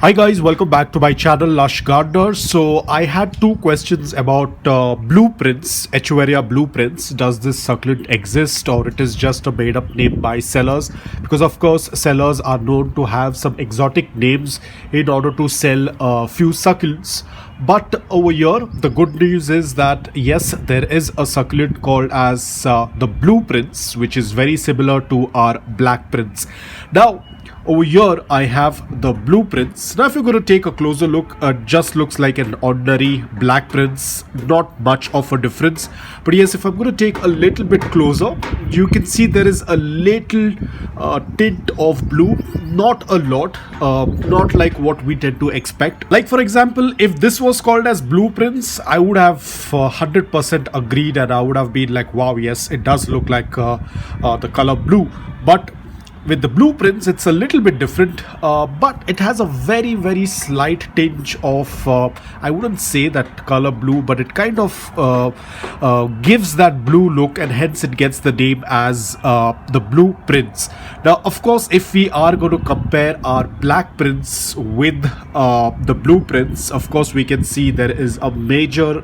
Hi guys, welcome back to my channel Lush Gardener. So I had two questions about blueprints, Echeveria blueprints. Does this succulent exist, or it is just a made up name by sellers? Because of course sellers are known to have some exotic names in order to sell a few succulents. But over here, the good news is that yes, there is a succulent called as the blueprints, which is very similar to our black prints. Now, over here I have the blueprints. Now if you're going to take a closer look, just looks like an ordinary black prints, not much of a difference. But yes, if I'm going to take a little bit closer, you can see there is a little tint of blue, not a lot, not like what we tend to expect. Like for example, if this was called as blueprints, I would have 100% agreed, and I would have been like, wow, yes, it does look like the color blue. But with the blueprints, it's a little bit different, but it has a very slight tinge of, I wouldn't say that color blue, but it kind of gives that blue look, and hence it gets the name as the blueprints. Now, of course, if we are going to compare our black prints with the blueprints, of course, we can see there is a major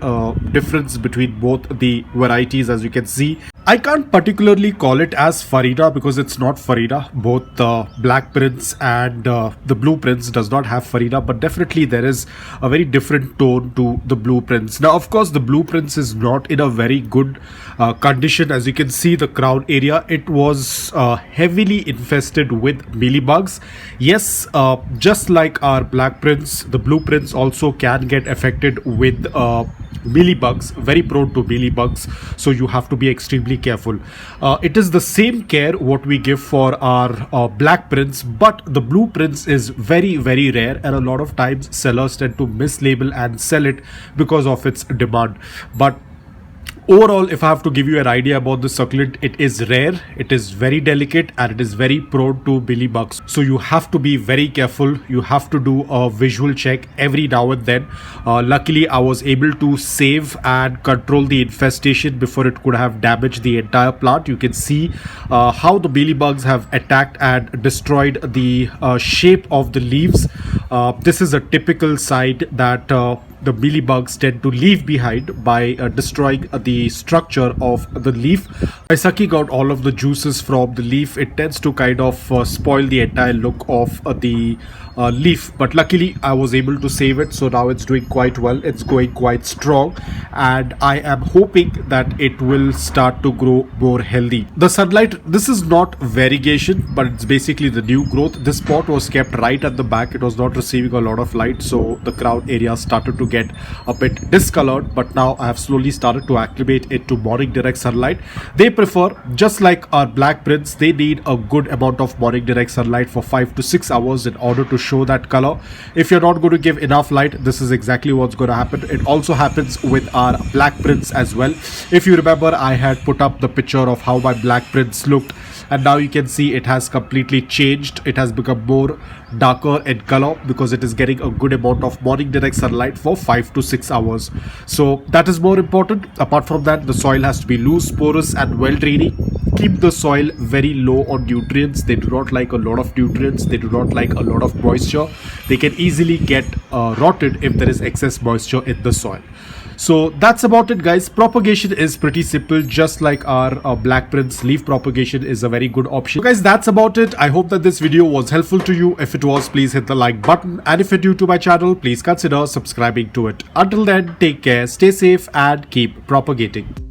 difference between both the varieties. As you can see, I can't particularly call it as Farida because it's not Farida. Both the black prints and the blueprints does not have Farida, but definitely there is a very different tone to the blueprints. Now, of course, the blueprints is not in a very good condition. As you can see, the crown area, it was heavily infested with mealybugs. Yes, just like our black prints, the blueprints also can get affected with mealybugs, very prone to mealybugs, so you have to be extremely careful. It is the same care what we give for our black prints, but the blueprints is very rare, and a lot of times sellers tend to mislabel and sell it because of its demand. But overall, if I have to give you an idea about the succulent, it is rare, it is very delicate, and it is very prone to mealybugs. So you have to be very careful. You have to do a visual check every now and then. Luckily, I was able to save and control the infestation before it could have damaged the entire plant. You can see how the mealybugs have attacked and destroyed the shape of the leaves. This is a typical sign that the mealybugs tend to leave behind by destroying the structure of the leaf. By sucking out all of the juices from the leaf, it tends to kind of spoil the entire look of the leaf. But luckily, I was able to save it, so now it's doing quite well. It's going quite strong, and I am hoping that it will start to grow more healthy. The sunlight, this is not variegation, but it's basically the new growth. This pot was kept right at the back. It was not receiving a lot of light, so the crown area started to get a bit discolored, but now I have slowly started to acclimate it to morning direct sunlight. They prefer, just like our black prints, they need a good amount of morning direct sunlight for 5 to 6 hours in order to show that color. If you're not going to give enough light, this is exactly what's going to happen. It also happens with our black prints as well. If you remember, I had put up the picture of how my black prints looked, and now you can see it has completely changed. It has become more darker in color because it is getting a good amount of morning direct sunlight for 5 to 6 hours. So that is more important. Apart from that, the soil has to be loose, porous, and well draining. Keep the soil very low on nutrients. They do not like a lot of nutrients. They do not like a lot of moisture. They can easily get rotted if there is excess moisture in the soil. So that's about it, guys. Propagation is pretty simple. Just like our black prints, leaf propagation is a very good option. So guys, that's about it. I hope that this video was helpful to you. If it was, please hit the like button, and if you're new to my channel, please consider subscribing to it. Until then, take care, stay safe, and keep propagating.